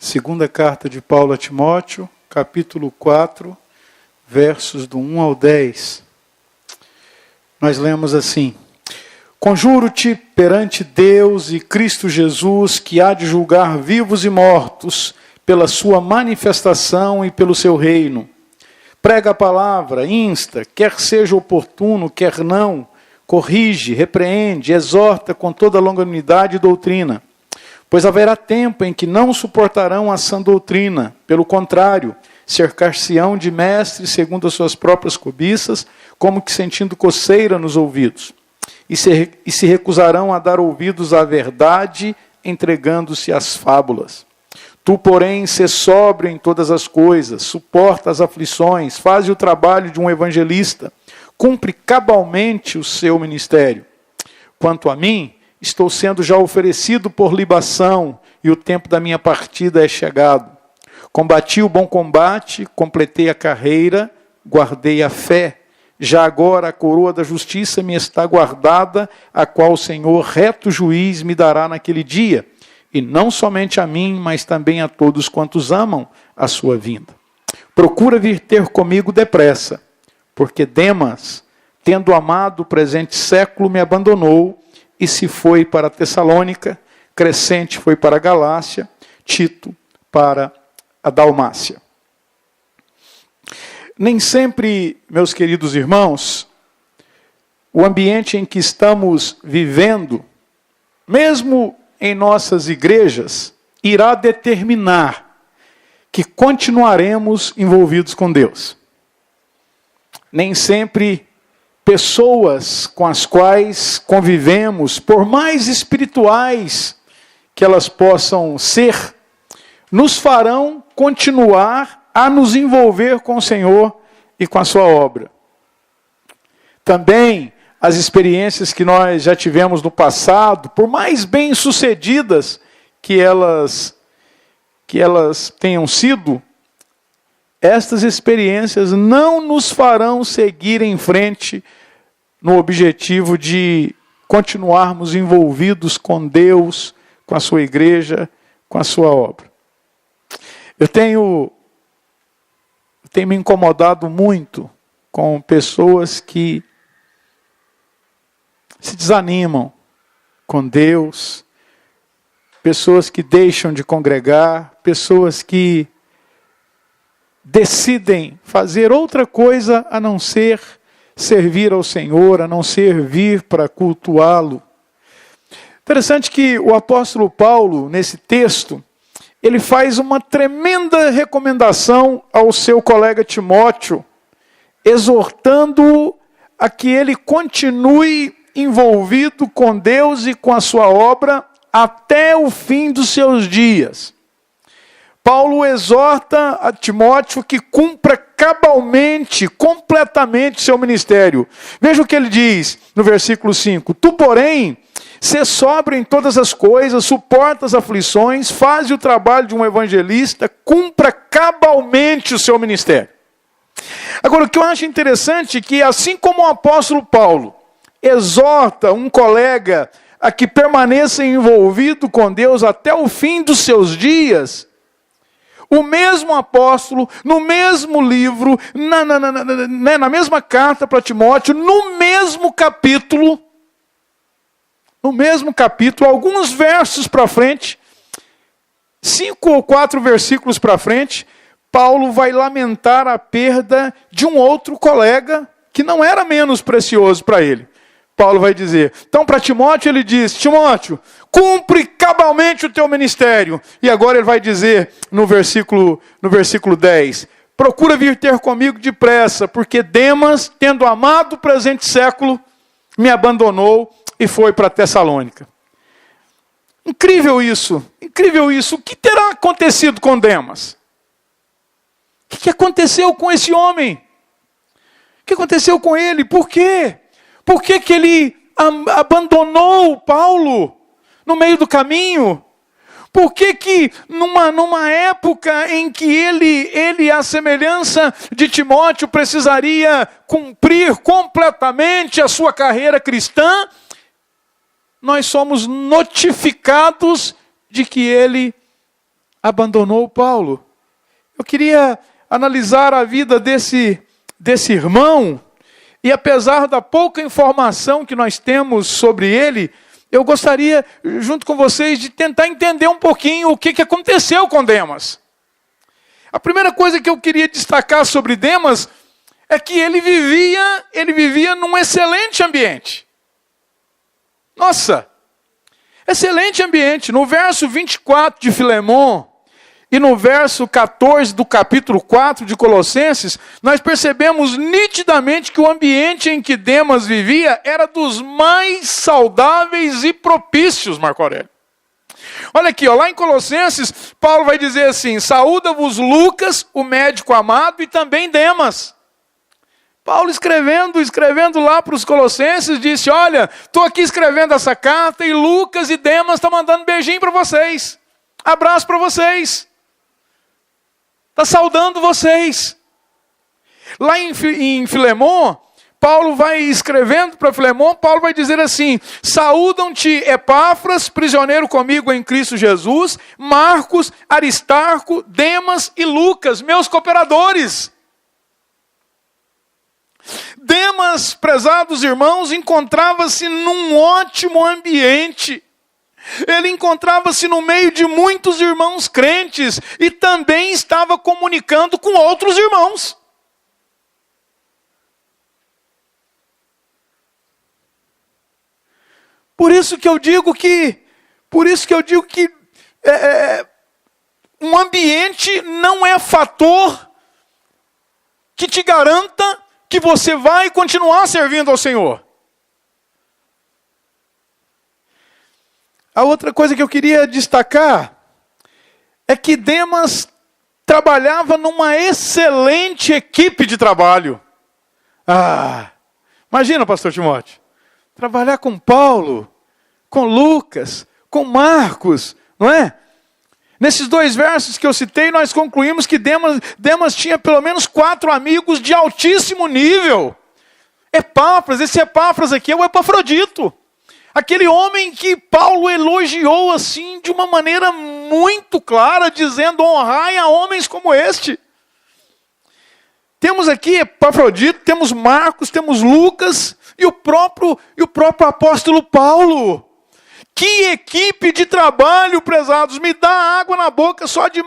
Segunda carta de Paulo a Timóteo, capítulo 4, versos do 1 ao 10. Nós lemos assim: Conjuro-te perante Deus e Cristo Jesus, que há de julgar vivos e mortos, pela sua manifestação e pelo seu reino. Prega a palavra, insta, quer seja oportuno, quer não, corrige, repreende, exorta com toda longanimidade e doutrina. Pois haverá tempo em que não suportarão a sã doutrina, pelo contrário, cercar-se-ão de mestres segundo as suas próprias cobiças, como que sentindo coceira nos ouvidos. E se recusarão a dar ouvidos à verdade, entregando-se às fábulas. Tu, porém, sê sóbrio em todas as coisas, suporta as aflições, faze o trabalho de um evangelista, cumpre cabalmente o seu ministério. Quanto a mim, estou sendo já oferecido por libação, e o tempo da minha partida é chegado. Combati o bom combate, completei a carreira, guardei a fé. Já agora a coroa da justiça me está guardada, a qual o Senhor, reto juiz, me dará naquele dia. E não somente a mim, mas também a todos quantos amam a sua vinda. Procura vir ter comigo depressa, porque Demas, tendo amado o presente século, me abandonou, e se foi para Tessalônica, Crescente foi para a Galácia, Tito para a Dalmácia. Nem sempre, meus queridos irmãos, o ambiente em que estamos vivendo, mesmo em nossas igrejas, irá determinar que continuaremos envolvidos com Deus. Nem sempre pessoas com as quais convivemos, por mais espirituais que elas possam ser, nos farão continuar a nos envolver com o Senhor e com a sua obra. Também as experiências que nós já tivemos no passado, por mais bem-sucedidas que elas tenham sido, estas experiências não nos farão seguir em frente no objetivo de continuarmos envolvidos com Deus, com a sua igreja, com a sua obra. Eu tenho me incomodado muito com pessoas que se desanimam com Deus, pessoas que deixam de congregar, pessoas que decidem fazer outra coisa a não ser servir ao Senhor, a não ser vir para cultuá-lo. Interessante que o apóstolo Paulo, nesse texto, ele faz uma tremenda recomendação ao seu colega Timóteo, exortando-o a que ele continue envolvido com Deus e com a sua obra até o fim dos seus dias. Paulo exorta a Timóteo que cumpra cabalmente, completamente seu ministério. Veja o que ele diz no versículo 5. Tu, porém, sê sóbrio em todas as coisas, suporta as aflições, faz o trabalho de um evangelista, cumpra cabalmente o seu ministério. Agora, o que eu acho interessante é que, assim como o apóstolo Paulo exorta um colega a que permaneça envolvido com Deus até o fim dos seus dias, o mesmo apóstolo, no mesmo livro, na mesma carta para Timóteo, no mesmo capítulo, alguns versos para frente, 5 ou 4 versículos para frente, Paulo vai lamentar a perda de um outro colega que não era menos precioso para ele. Paulo vai dizer, então para Timóteo ele diz, Timóteo, cumpre cabalmente o teu ministério. E agora ele vai dizer no versículo 10, procura vir ter comigo depressa, porque Demas, tendo amado o presente século, me abandonou e foi para Tessalônica. Incrível isso. O que terá acontecido com Demas? O que aconteceu com esse homem? O que aconteceu com ele? Por quê? Por que ele abandonou Paulo no meio do caminho? Por que numa época em que ele, à semelhança de Timóteo, precisaria cumprir completamente a sua carreira cristã, nós somos notificados de que ele abandonou Paulo. Eu queria analisar a vida desse irmão, e apesar da pouca informação que nós temos sobre ele, eu gostaria, junto com vocês, de tentar entender um pouquinho o que aconteceu com Demas. A primeira coisa que eu queria destacar sobre Demas é que ele vivia num excelente ambiente. Nossa, excelente ambiente. No verso 24 de Filemon e no verso 14 do capítulo 4 de Colossenses, nós percebemos nitidamente que o ambiente em que Demas vivia era dos mais saudáveis e propícios, Marco Aurélio. Olha aqui, lá em Colossenses, Paulo vai dizer assim: saúda-vos Lucas, o médico amado, e também Demas. Paulo escrevendo lá para os Colossenses, disse: olha, estou aqui escrevendo essa carta e Lucas e Demas estão mandando beijinho para vocês. Abraço para vocês. Está saudando vocês. Lá em Filemon, Paulo vai escrevendo para Filemon, Paulo vai dizer assim: saúdam-te Epáfras, prisioneiro comigo em Cristo Jesus, Marcos, Aristarco, Demas e Lucas, meus cooperadores. Demas, prezados irmãos, encontrava-se num ótimo ambiente. Ele encontrava-se no meio de muitos irmãos crentes e também estava comunicando com outros irmãos. Por isso que eu digo que um ambiente não é fator que te garanta que você vai continuar servindo ao Senhor. A outra coisa que eu queria destacar é que Demas trabalhava numa excelente equipe de trabalho. Imagina, pastor Timóteo, trabalhar com Paulo, com Lucas, com Marcos, não é? Nesses 2 versos que eu citei, nós concluímos que Demas tinha pelo menos 4 amigos de altíssimo nível. Epáfras, esse Epáfras aqui é o Epafrodito. Aquele homem que Paulo elogiou assim de uma maneira muito clara, dizendo: honrai a homens como este. Temos aqui Epafrodito, temos Marcos, temos Lucas e o próprio apóstolo Paulo. Que equipe de trabalho, prezados, me dá água na boca só de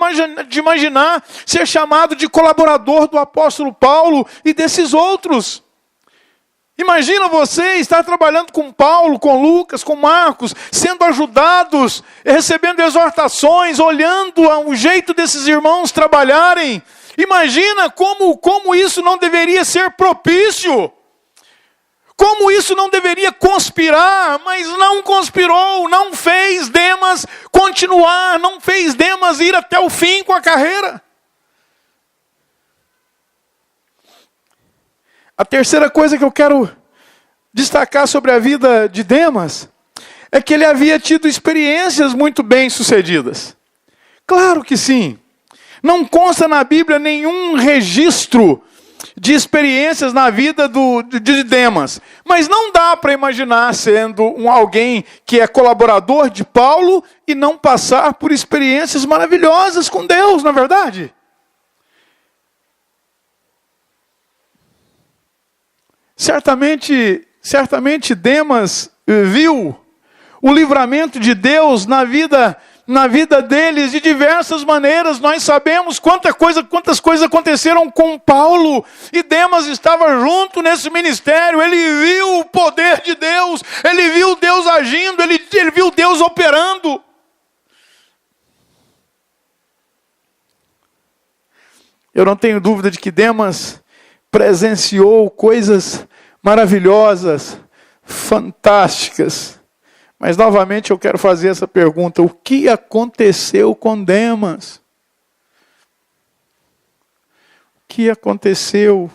imaginar ser chamado de colaborador do apóstolo Paulo e desses outros. Imagina você estar trabalhando com Paulo, com Lucas, com Marcos, sendo ajudados, recebendo exortações, olhando o jeito desses irmãos trabalharem. Imagina como isso não deveria ser propício. Como isso não deveria conspirar, mas não conspirou, não fez Demas continuar, não fez Demas ir até o fim com a carreira. A terceira coisa que eu quero destacar sobre a vida de Demas é que ele havia tido experiências muito bem-sucedidas. Claro que sim. Não consta na Bíblia nenhum registro de experiências na vida de Demas. Mas não dá para imaginar sendo alguém que é colaborador de Paulo e não passar por experiências maravilhosas com Deus, não é verdade? Certamente Demas viu o livramento de Deus na vida deles de diversas maneiras. Nós sabemos quantas coisas aconteceram com Paulo, e Demas estava junto nesse ministério. Ele viu o poder de Deus, ele viu Deus agindo, ele viu Deus operando. Eu não tenho dúvida de que Demas presenciou coisas maravilhosas, fantásticas. Mas novamente eu quero fazer essa pergunta: o que aconteceu com Demas? O que aconteceu?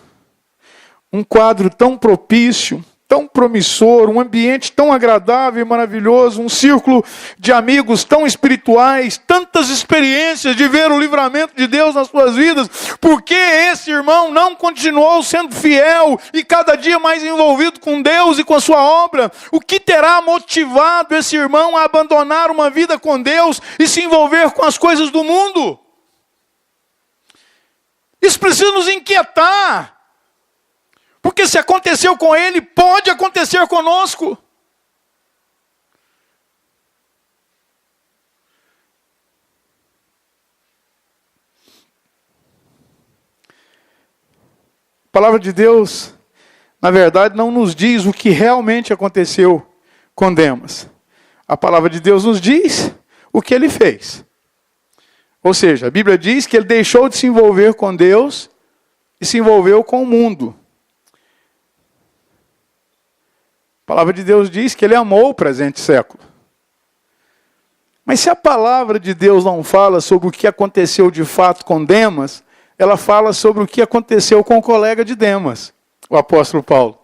Um quadro tão propício, tão promissor, um ambiente tão agradável e maravilhoso, um círculo de amigos tão espirituais, tantas experiências de ver o livramento de Deus nas suas vidas, por que esse irmão não continuou sendo fiel e cada dia mais envolvido com Deus e com a sua obra? O que terá motivado esse irmão a abandonar uma vida com Deus e se envolver com as coisas do mundo? Isso precisa nos inquietar. Porque se aconteceu com ele, pode acontecer conosco. A palavra de Deus, na verdade, não nos diz o que realmente aconteceu com Demas. A palavra de Deus nos diz o que ele fez. Ou seja, a Bíblia diz que ele deixou de se envolver com Deus e se envolveu com o mundo. A palavra de Deus diz que ele amou o presente século. Mas se a palavra de Deus não fala sobre o que aconteceu de fato com Demas, ela fala sobre o que aconteceu com o colega de Demas, o apóstolo Paulo.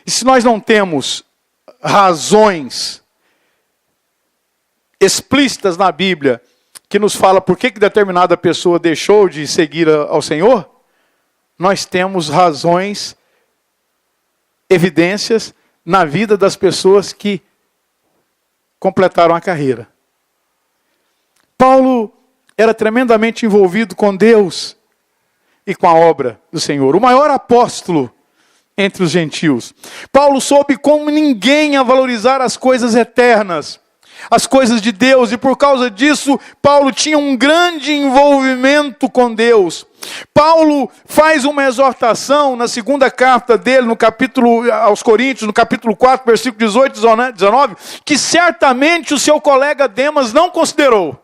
E se nós não temos razões explícitas na Bíblia que nos fala por que determinada pessoa deixou de seguir ao Senhor, nós temos razões, evidências na vida das pessoas que completaram a carreira. Paulo era tremendamente envolvido com Deus e com a obra do Senhor. O maior apóstolo entre os gentios. Paulo soube como ninguém a valorizar as coisas eternas, as coisas de Deus, e por causa disso, Paulo tinha um grande envolvimento com Deus. Paulo faz uma exortação na segunda carta dele, no capítulo aos Coríntios, no capítulo 4, versículo 18 e 19, que certamente o seu colega Demas não considerou.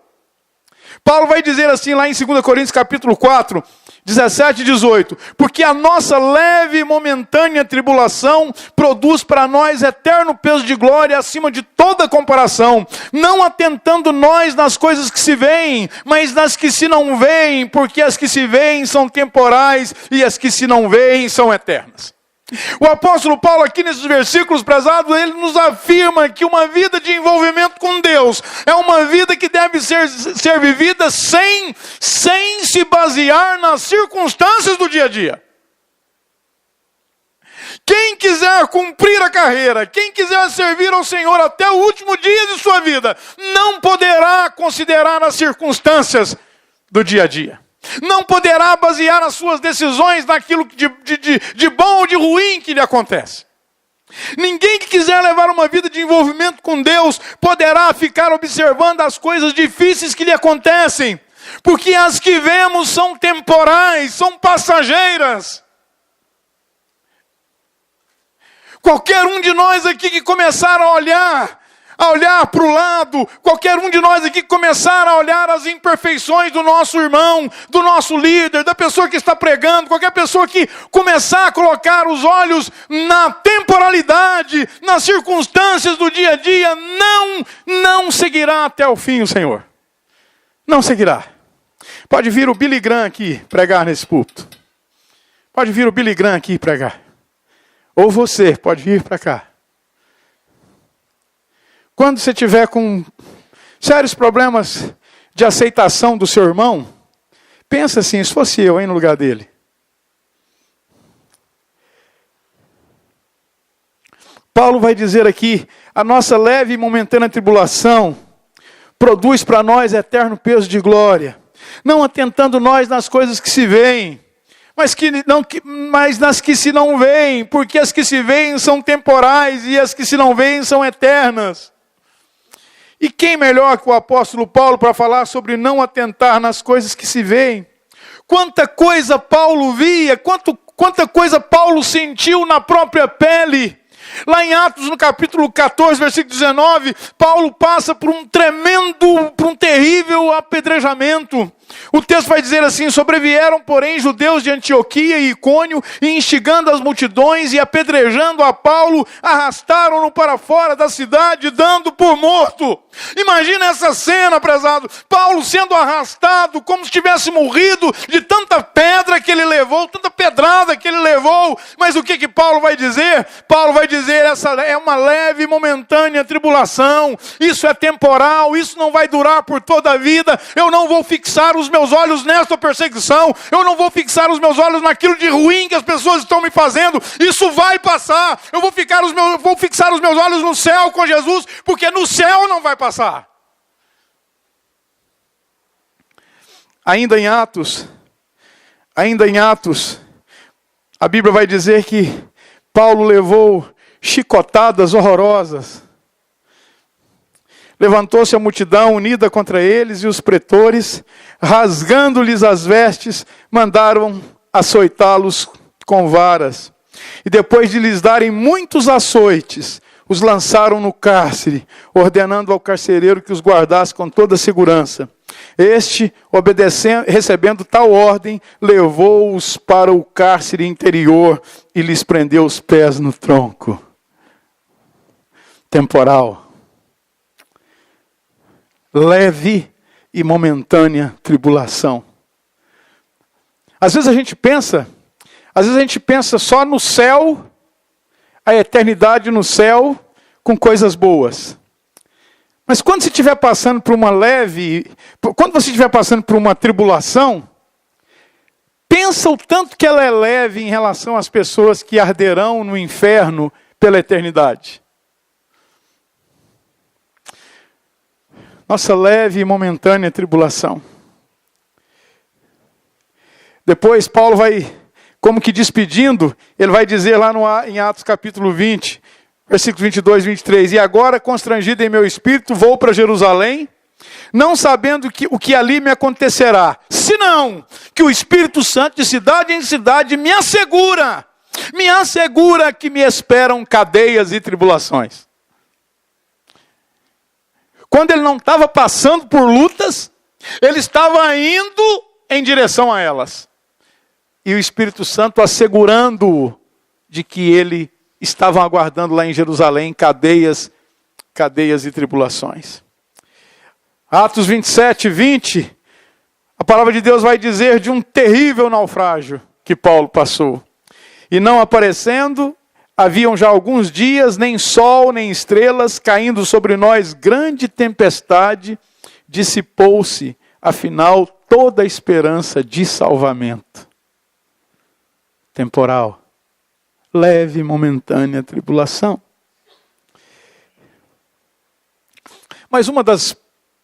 Paulo vai dizer assim lá em 2 Coríntios capítulo 4, 17 e 18, porque a nossa leve e momentânea tribulação produz para nós eterno peso de glória acima de toda comparação, não atentando nós nas coisas que se veem, mas nas que se não veem, porque as que se veem são temporais e as que se não veem são eternas. O apóstolo Paulo aqui nesses versículos, prezados, ele nos afirma que uma vida de envolvimento com Deus é uma vida que deve ser vivida sem se basear nas circunstâncias do dia a dia. Quem quiser cumprir a carreira, quem quiser servir ao Senhor até o último dia de sua vida, não poderá considerar as circunstâncias do dia a dia. Não poderá basear as suas decisões naquilo de bom ou de ruim que lhe acontece. Ninguém que quiser levar uma vida de envolvimento com Deus poderá ficar observando as coisas difíceis que lhe acontecem, porque as que vemos são temporais, são passageiras. Qualquer um de nós aqui que começar a olhar para o lado, qualquer um de nós aqui começar a olhar as imperfeições do nosso irmão, do nosso líder, da pessoa que está pregando, qualquer pessoa que começar a colocar os olhos na temporalidade, nas circunstâncias do dia a dia, não seguirá até o fim o Senhor. Não seguirá. Pode vir o Billy Graham aqui pregar nesse púlpito. Pode vir o Billy Graham aqui pregar. Ou você pode vir para cá. Quando você tiver com sérios problemas de aceitação do seu irmão, pensa assim, se fosse eu, no lugar dele. Paulo vai dizer aqui, a nossa leve e momentânea tribulação produz para nós eterno peso de glória, não atentando nós nas coisas que se veem, mas nas que se não veem, porque as que se veem são temporais e as que se não veem são eternas. E quem melhor que o apóstolo Paulo para falar sobre não atentar nas coisas que se veem? Quanta coisa Paulo via, quanta coisa Paulo sentiu na própria pele. Lá em Atos, no capítulo 14, versículo 19, Paulo passa por um terrível apedrejamento. O texto vai dizer assim: sobrevieram, porém, judeus de Antioquia e Icônio, e instigando as multidões e apedrejando a Paulo, arrastaram-no para fora da cidade, dando por morto. Imagina essa cena, prezado. Paulo sendo arrastado como se tivesse morrido de tanta pedra que ele levou, tanta pedrada que ele levou. Mas o que Paulo vai dizer? Paulo vai dizer: essa é uma leve e momentânea tribulação. Isso é temporal, isso não vai durar por toda a vida. Eu não vou fixar os meus olhos nesta perseguição. Eu não vou fixar os meus olhos naquilo de ruim que as pessoas estão me fazendo. Isso vai passar. Eu vou fixar os meus olhos no céu com Jesus, porque no céu não vai passar. Ainda em Atos, a Bíblia vai dizer que Paulo levou chicotadas horrorosas. Levantou-se a multidão unida contra eles, e os pretores, rasgando-lhes as vestes, mandaram açoitá-los com varas. E depois de lhes darem muitos açoites, os lançaram no cárcere, ordenando ao carcereiro que os guardasse com toda a segurança. Este, recebendo tal ordem, levou-os para o cárcere interior e lhes prendeu os pés no tronco. Temporal. Leve e momentânea tribulação. Às vezes a gente pensa só no céu, a eternidade no céu, com coisas boas. Mas quando você estiver passando por quando você estiver passando por uma tribulação, pensa o tanto que ela é leve em relação às pessoas que arderão no inferno pela eternidade. Nossa leve e momentânea tribulação. Depois Paulo vai, como que despedindo, ele vai dizer lá em Atos capítulo 20, versículos 22 e 23. E agora, constrangido em meu espírito, vou para Jerusalém, não sabendo o que ali me acontecerá, senão que o Espírito Santo de cidade em cidade me assegura que me esperam cadeias e tribulações. Quando ele não estava passando por lutas, ele estava indo em direção a elas. E o Espírito Santo assegurando-o de que ele estava aguardando lá em Jerusalém cadeias e tribulações. Atos 27, 20, a palavra de Deus vai dizer de um terrível naufrágio que Paulo passou. E não aparecendo, haviam já alguns dias, nem sol, nem estrelas, caindo sobre nós grande tempestade, dissipou-se, afinal, toda a esperança de salvamento. Temporal, leve e momentânea tribulação. Mas uma das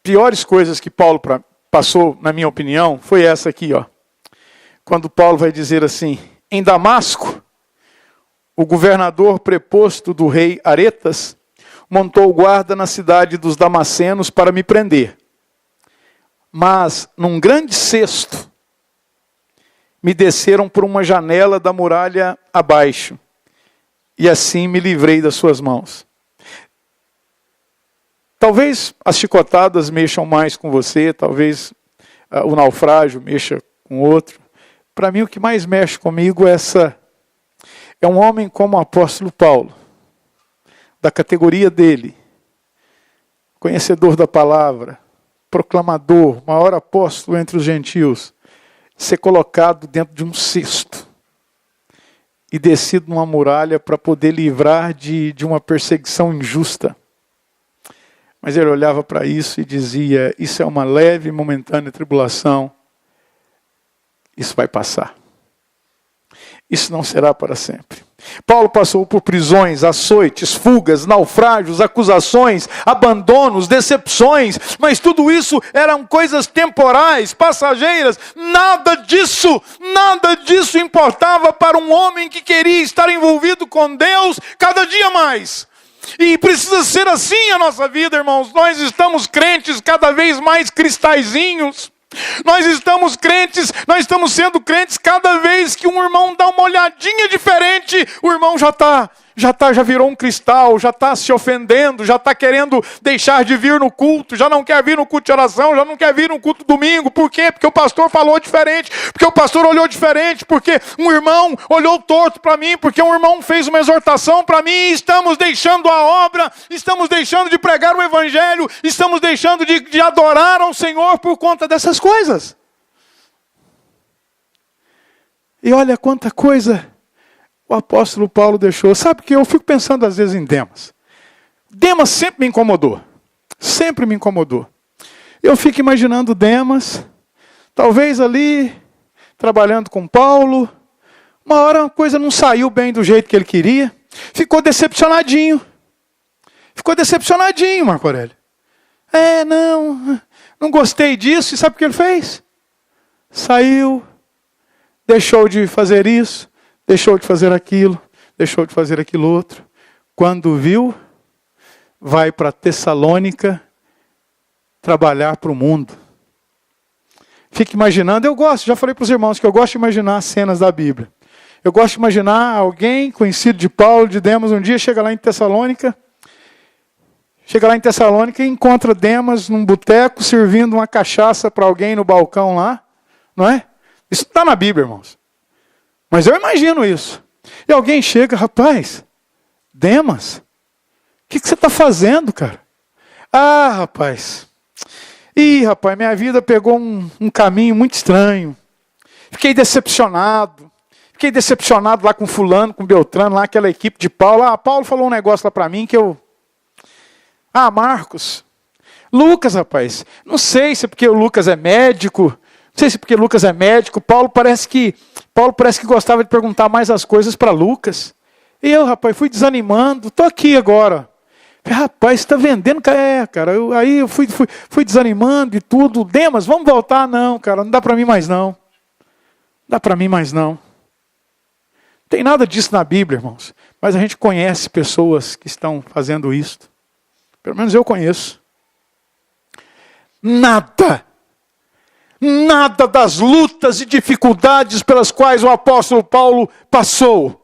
piores coisas que Paulo passou, na minha opinião, foi essa aqui, ó. Quando Paulo vai dizer assim: em Damasco, o governador preposto do rei Aretas montou guarda na cidade dos Damascenos para me prender. Mas, num grande cesto, me desceram por uma janela da muralha abaixo, e assim me livrei das suas mãos. Talvez as chicotadas mexam mais com você, talvez o naufrágio mexa com outro. Para mim, o que mais mexe comigo é um homem como o apóstolo Paulo, da categoria dele, conhecedor da palavra, proclamador, maior apóstolo entre os gentios, ser colocado dentro de um cesto e descido numa muralha para poder livrar de uma perseguição injusta. Mas ele olhava para isso e dizia: isso é uma leve e momentânea tribulação, isso vai passar. Isso não será para sempre. Paulo passou por prisões, açoites, fugas, naufrágios, acusações, abandonos, decepções, mas tudo isso eram coisas temporais, passageiras. Nada disso importava para um homem que queria estar envolvido com Deus cada dia mais. E precisa ser assim a nossa vida, irmãos. Nós estamos crentes cada vez mais cristalzinhos. Nós estamos sendo crentes cada vez que um irmão dá uma olhadinha diferente, o irmão já está já virou um cristal, já está se ofendendo, já está querendo deixar de vir no culto, já não quer vir no culto de oração, já não quer vir no culto domingo. Por quê? Porque o pastor falou diferente, porque o pastor olhou diferente, porque um irmão olhou torto para mim, porque um irmão fez uma exortação para mim. Estamos deixando a obra, estamos deixando de pregar o evangelho, estamos deixando de adorar ao Senhor por conta dessas coisas. E olha quanta coisa o apóstolo Paulo deixou. Sabe que eu fico pensando às vezes em Demas. Demas sempre me incomodou. Sempre me incomodou. Eu fico imaginando Demas, talvez ali, trabalhando com Paulo. Uma hora a coisa não saiu bem do jeito que ele queria. Ficou decepcionadinho. Ficou decepcionadinho, Marco Aurélio. Não gostei disso. E sabe o que ele fez? Saiu, deixou de fazer isso, deixou de fazer aquilo, deixou de fazer aquilo outro. Quando viu, vai para Tessalônica trabalhar para o mundo. Fica imaginando, eu gosto, já falei para os irmãos que eu gosto de imaginar cenas da Bíblia. Eu gosto de imaginar alguém conhecido de Paulo, de Demas, um dia chega lá em Tessalônica e encontra Demas num boteco servindo uma cachaça para alguém no balcão lá, não é? Isso está na Bíblia, irmãos. Mas eu imagino isso. E alguém chega, rapaz, Demas, o que você está fazendo, cara? Rapaz, minha vida pegou um caminho muito estranho. Fiquei decepcionado lá com fulano, com Beltrano, lá aquela equipe de Paulo. Paulo falou um negócio lá para mim que eu... Marcos, Lucas, rapaz, não sei se é porque o Lucas é médico... Não sei se porque Lucas é médico, Paulo parece que gostava de perguntar mais as coisas para Lucas. E eu, rapaz, fui desanimando, estou aqui agora. Rapaz, você está vendendo? Cara, aí eu fui desanimando e tudo. Demas, vamos voltar? Não, cara, não dá para mim mais não. Não dá para mim mais não. Não tem nada disso na Bíblia, irmãos. Mas a gente conhece pessoas que estão fazendo isso. Pelo menos eu conheço. Nada das lutas e dificuldades pelas quais o apóstolo Paulo passou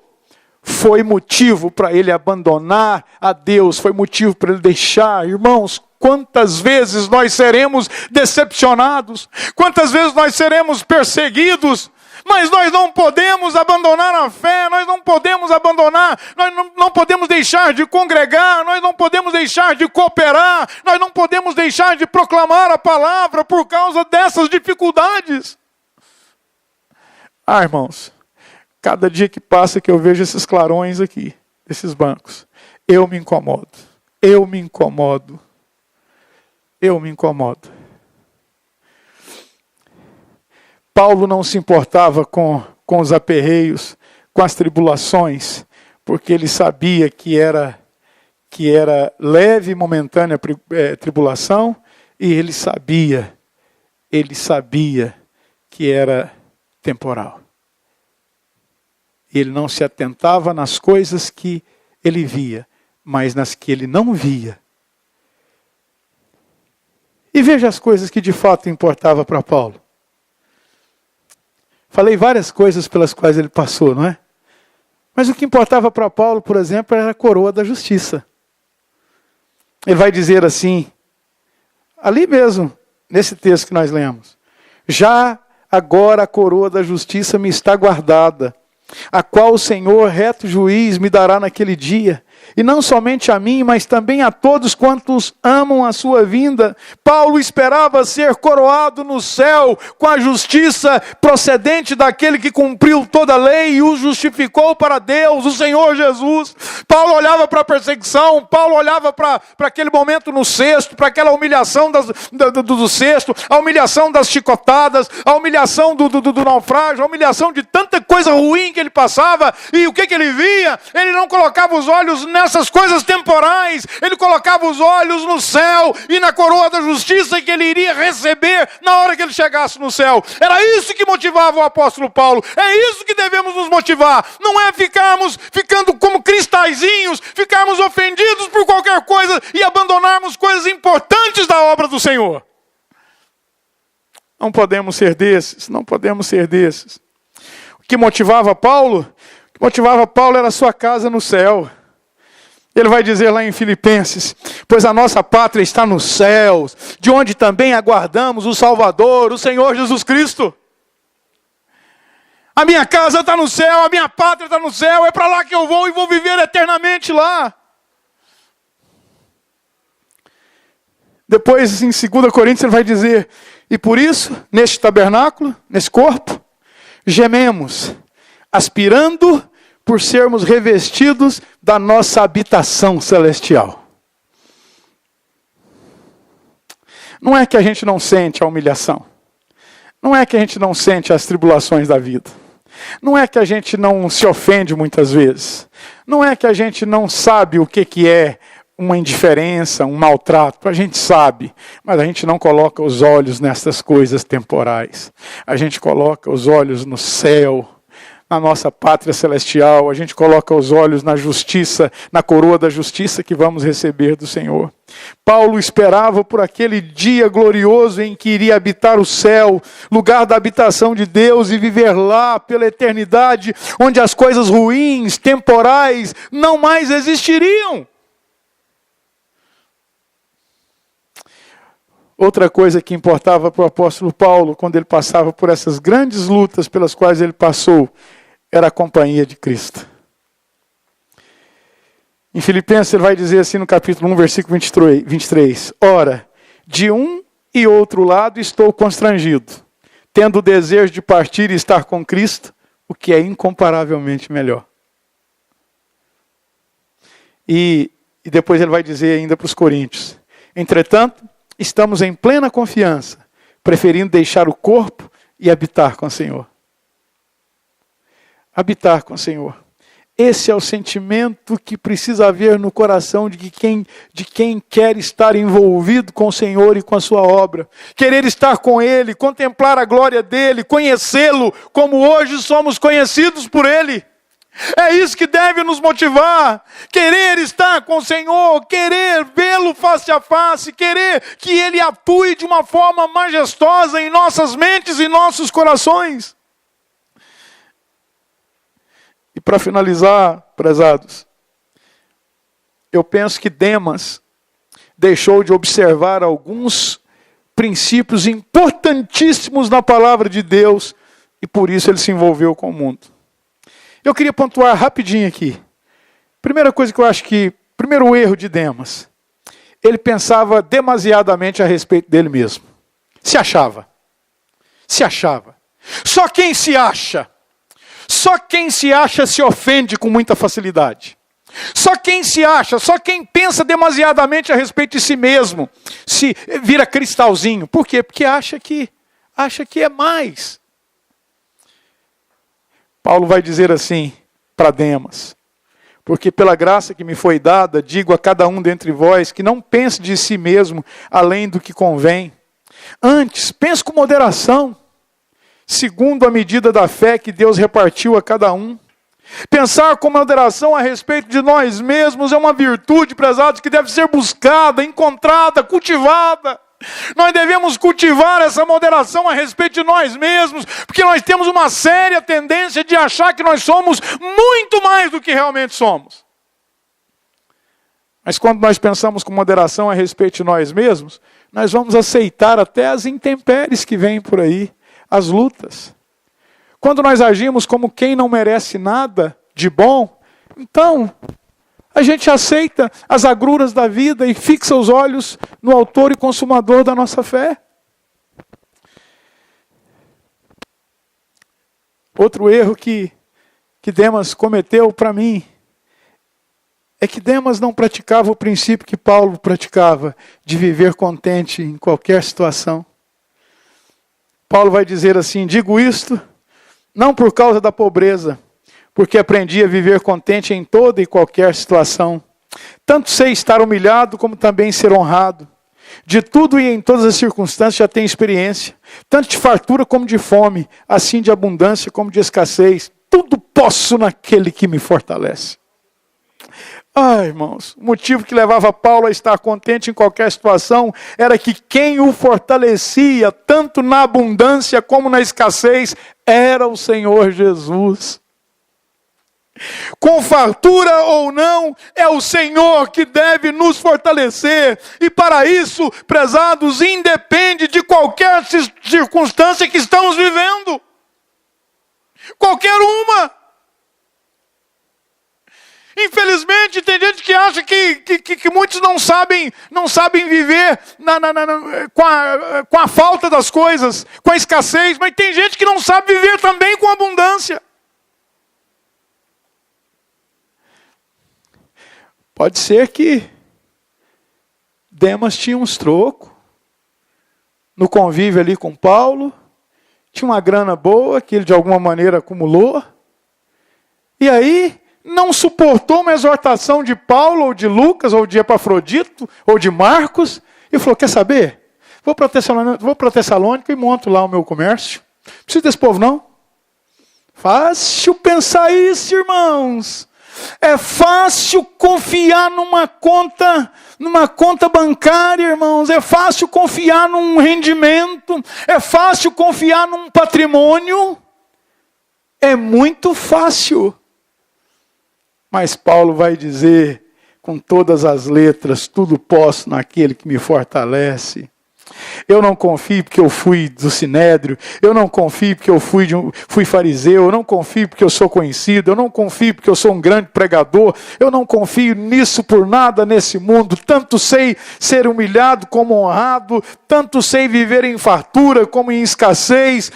foi motivo para ele abandonar a Deus, foi motivo para ele deixar. Irmãos, quantas vezes nós seremos decepcionados, quantas vezes nós seremos perseguidos, mas nós não podemos abandonar a fé, nós não podemos abandonar, nós não podemos deixar de congregar, nós não podemos deixar de cooperar, nós não podemos deixar de proclamar a palavra por causa dessas dificuldades. Irmãos, cada dia que passa que eu vejo esses clarões aqui, esses bancos, eu me incomodo. Paulo não se importava com os aperreios, com as tribulações, porque ele sabia que era leve e momentânea tribulação, e ele sabia que era temporal. Ele não se atentava nas coisas que ele via, mas nas que ele não via. E veja as coisas que de fato importavam para Paulo. Falei várias coisas pelas quais ele passou, não é? Mas o que importava para Paulo, por exemplo, era a coroa da justiça. Ele vai dizer assim, ali mesmo, nesse texto que nós lemos. Já agora a coroa da justiça me está guardada, a qual o Senhor, reto juiz, me dará naquele dia. E não somente a mim, mas também a todos quantos amam a sua vinda. Paulo esperava ser coroado no céu com a justiça procedente daquele que cumpriu toda a lei e o justificou para Deus, o Senhor Jesus. Paulo olhava para a perseguição, Paulo olhava para aquele momento no cesto, para aquela humilhação do cesto, a humilhação das chicotadas, a humilhação do naufrágio, a humilhação de tanta coisa ruim que ele passava. E o que ele via? Ele não colocava os olhos nessas coisas temporais, ele colocava os olhos no céu e na coroa da justiça que ele iria receber na hora que ele chegasse no céu. Era isso que motivava o apóstolo Paulo, é isso que devemos nos motivar, não é ficando como cristalzinhos, ficarmos ofendidos por qualquer coisa e abandonarmos coisas importantes da obra do Senhor. Não podemos ser desses. O que motivava Paulo era a sua casa no céu. Ele vai dizer lá em Filipenses: pois a nossa pátria está nos céus, de onde também aguardamos o Salvador, o Senhor Jesus Cristo. A minha casa está no céu, a minha pátria está no céu, é para lá que eu vou e vou viver eternamente lá. Depois, em 2 Coríntios, ele vai dizer: e por isso, neste tabernáculo, nesse corpo, gememos, aspirando por sermos revestidos da nossa habitação celestial. Não é que a gente não sente a humilhação. Não é que a gente não sente as tribulações da vida. Não é que a gente não se ofende muitas vezes. Não é que a gente não sabe o que é uma indiferença, um maltrato. A gente sabe, mas a gente não coloca os olhos nessas coisas temporais. A gente coloca os olhos no céu, na nossa pátria celestial. A gente coloca os olhos na justiça, na coroa da justiça que vamos receber do Senhor. Paulo esperava por aquele dia glorioso em que iria habitar o céu, lugar da habitação de Deus, e viver lá pela eternidade, onde as coisas ruins, temporais, não mais existiriam. Outra coisa que importava para o apóstolo Paulo, quando ele passava por essas grandes lutas pelas quais ele passou, era a companhia de Cristo. Em Filipenses ele vai dizer assim no capítulo 1, versículo 23. Ora, de um e outro lado estou constrangido, tendo o desejo de partir e estar com Cristo, o que é incomparavelmente melhor. E depois ele vai dizer ainda para os coríntios: entretanto, estamos em plena confiança, preferindo deixar o corpo e habitar com o Senhor. Habitar com o Senhor. Esse é o sentimento que precisa haver no coração de quem quer estar envolvido com o Senhor e com a sua obra. Querer estar com Ele, contemplar a glória dEle, conhecê-lo como hoje somos conhecidos por Ele. É isso que deve nos motivar. Querer estar com o Senhor, querer vê-lo face a face, querer que Ele atue de uma forma majestosa em nossas mentes e nossos corações. E para finalizar, prezados, eu penso que Demas deixou de observar alguns princípios importantíssimos na palavra de Deus e por isso ele se envolveu com o mundo. Eu queria pontuar rapidinho aqui. Primeira coisa que eu acho que, primeiro erro de Demas, ele pensava demasiadamente a respeito dele mesmo. Se achava. Só quem se acha se ofende com muita facilidade. Só quem se acha, só quem pensa demasiadamente a respeito de si mesmo, se vira cristalzinho. Por quê? Porque acha que é mais. Paulo vai dizer assim para Demas: porque pela graça que me foi dada, digo a cada um dentre vós que não pense de si mesmo além do que convém. Antes, pense com moderação, segundo a medida da fé que Deus repartiu a cada um. Pensar com moderação a respeito de nós mesmos é uma virtude, prezados, que deve ser buscada, encontrada, cultivada. Nós devemos cultivar essa moderação a respeito de nós mesmos, porque nós temos uma séria tendência de achar que nós somos muito mais do que realmente somos. Mas quando nós pensamos com moderação a respeito de nós mesmos, nós vamos aceitar até as intempéries que vêm por aí, as lutas. Quando nós agimos como quem não merece nada de bom, então a gente aceita as agruras da vida e fixa os olhos no autor e consumador da nossa fé. Outro erro que Demas cometeu para mim é que Demas não praticava o princípio que Paulo praticava, de viver contente em qualquer situação. Paulo vai dizer assim: digo isto não por causa da pobreza, porque aprendi a viver contente em toda e qualquer situação. Tanto sei estar humilhado, como também ser honrado. De tudo e em todas as circunstâncias já tenho experiência, tanto de fartura como de fome, assim de abundância como de escassez. Tudo posso naquele que me fortalece. Ai, irmãos, o motivo que levava Paulo a estar contente em qualquer situação era que quem o fortalecia, tanto na abundância como na escassez, era o Senhor Jesus. Com fartura ou não, é o Senhor que deve nos fortalecer. E para isso, prezados, independe de qualquer circunstância que estamos vivendo. Qualquer uma. Infelizmente, tem gente que acha que muitos não sabem viver com a falta das coisas, com a escassez, mas tem gente que não sabe viver também com abundância. Pode ser que Demas tinha uns trocos no convívio ali com Paulo, tinha uma grana boa que ele de alguma maneira acumulou, e aí não suportou uma exortação de Paulo, ou de Lucas, ou de Epafrodito, ou de Marcos, e falou, quer saber? Vou para Tessalônica e monto lá o meu comércio. Não preciso desse povo não. Fácil pensar isso, irmãos. É fácil confiar numa conta bancária, irmãos. É fácil confiar num rendimento. É fácil confiar num patrimônio. É muito fácil. Mas Paulo vai dizer, com todas as letras, tudo posso naquele que me fortalece. Eu não confio porque eu fui do Sinédrio, eu não confio porque eu fui fariseu, eu não confio porque eu sou conhecido, eu não confio porque eu sou um grande pregador, eu não confio nisso por nada nesse mundo. Tanto sei ser humilhado como honrado, tanto sei viver em fartura como em escassez.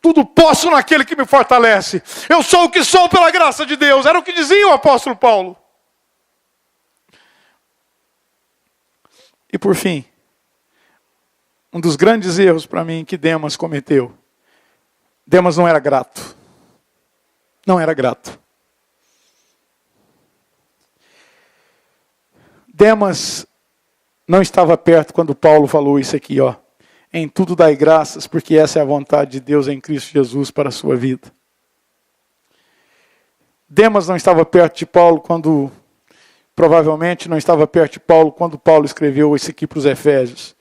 Tudo posso naquele que me fortalece. Eu sou o que sou pela graça de Deus. Era o que dizia o apóstolo Paulo. E por fim, um dos grandes erros para mim que Demas cometeu. Demas não era grato. Não era grato. Demas não estava perto quando Paulo falou isso aqui, ó. Em tudo dai graças, porque essa é a vontade de Deus em Cristo Jesus para a sua vida. Demas não estava perto de Paulo quando, provavelmente não estava perto de Paulo quando Paulo escreveu isso aqui para os Efésios.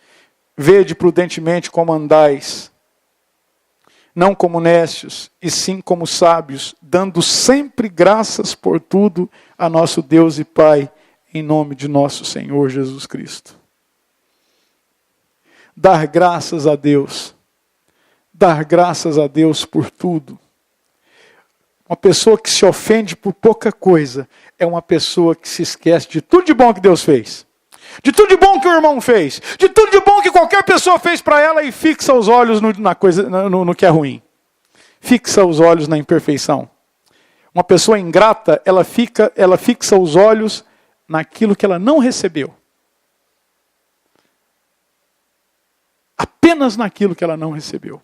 Vede prudentemente como andais, não como necios, e sim como sábios, dando sempre graças por tudo a nosso Deus e Pai, em nome de nosso Senhor Jesus Cristo. Dar graças a Deus. Dar graças a Deus por tudo. Uma pessoa que se ofende por pouca coisa é uma pessoa que se esquece de tudo de bom que Deus fez. De tudo de bom que o irmão fez. De tudo de bom que qualquer pessoa fez para ela e fixa os olhos no que é ruim. Fixa os olhos na imperfeição. Uma pessoa ingrata, ela fixa os olhos naquilo que ela não recebeu. Apenas naquilo que ela não recebeu.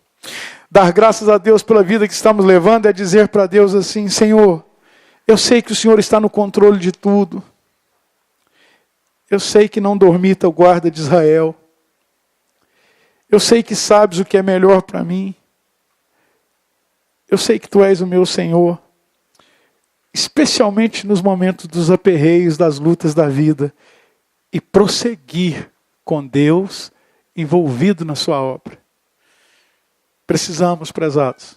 Dar graças a Deus pela vida que estamos levando é dizer para Deus assim, Senhor, eu sei que o Senhor está no controle de tudo. Eu sei que não dormita o guarda de Israel. Eu sei que sabes o que é melhor para mim. Eu sei que Tu és o meu Senhor. Especialmente nos momentos dos aperreios, das lutas da vida. E prosseguir com Deus envolvido na sua obra. Precisamos, prezados.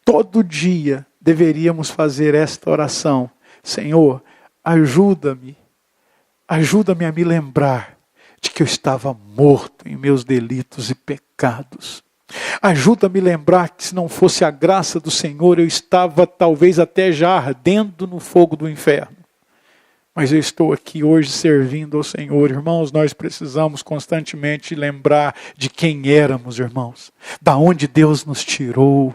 Todo dia deveríamos fazer esta oração. Senhor, ajuda-me a me lembrar de que eu estava morto em meus delitos e pecados. Ajuda-me a lembrar que se não fosse a graça do Senhor, eu estava talvez até já ardendo no fogo do inferno. Mas eu estou aqui hoje servindo ao Senhor. Irmãos, nós precisamos constantemente lembrar de quem éramos, irmãos. Da onde Deus nos tirou.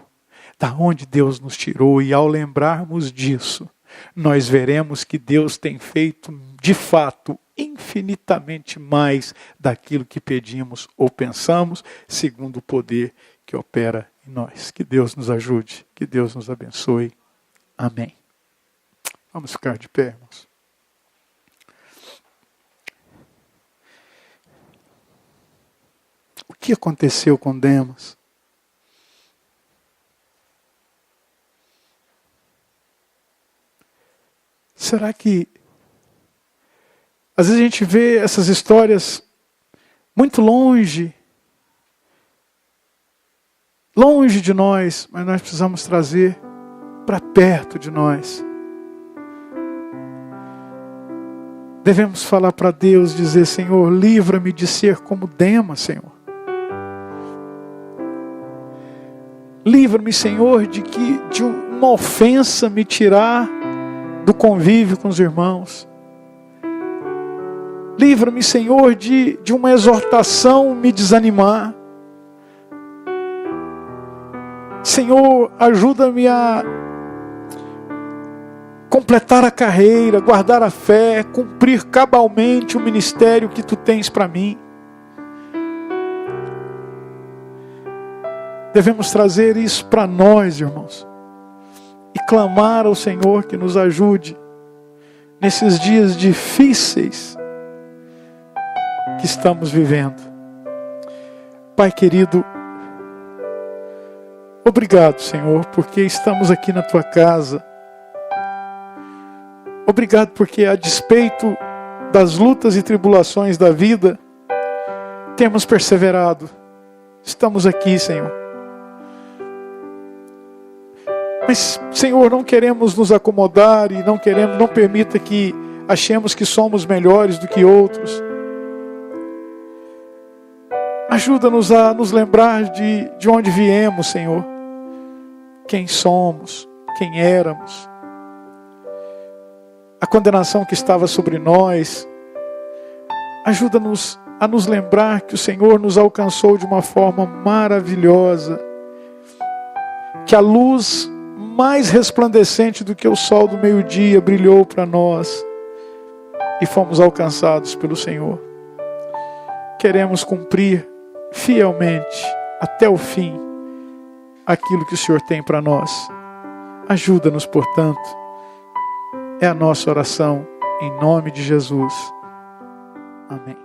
Da onde Deus nos tirou. E ao lembrarmos disso, nós veremos que Deus tem feito, de fato, infinitamente mais daquilo que pedimos ou pensamos, segundo o poder que opera em nós. Que Deus nos ajude. Que Deus nos abençoe. Amém. Vamos ficar de pé, irmãos. O que aconteceu com Demas? Será que às vezes a gente vê essas histórias muito longe longe de nós, mas nós precisamos trazer para perto de nós. Devemos falar para Deus, dizer: Senhor, livra-me de ser como Demas, Senhor. Livra-me, Senhor, de uma ofensa me tirar do convívio com os irmãos. Livra-me, Senhor, de uma exortação me desanimar. Senhor, ajuda-me a completar a carreira, guardar a fé, cumprir cabalmente o ministério que Tu tens para mim. Devemos trazer isso para nós, irmãos, e clamar ao Senhor que nos ajude nesses dias difíceis que estamos vivendo. Pai querido, obrigado, Senhor, porque estamos aqui na Tua casa. Obrigado porque, a despeito das lutas e tribulações da vida, temos perseverado. Estamos aqui, Senhor. Mas, Senhor, não queremos nos acomodar e não permita que achemos que somos melhores do que outros. Ajuda-nos a nos lembrar de onde viemos, Senhor. Quem somos, quem éramos. A condenação que estava sobre nós. Ajuda-nos a nos lembrar que o Senhor nos alcançou de uma forma maravilhosa. Que a luz mais resplandecente do que o sol do meio-dia brilhou para nós. E fomos alcançados pelo Senhor. Queremos cumprir fielmente, até o fim, aquilo que o Senhor tem para nós. Ajuda-nos, portanto. É a nossa oração, em nome de Jesus. Amém.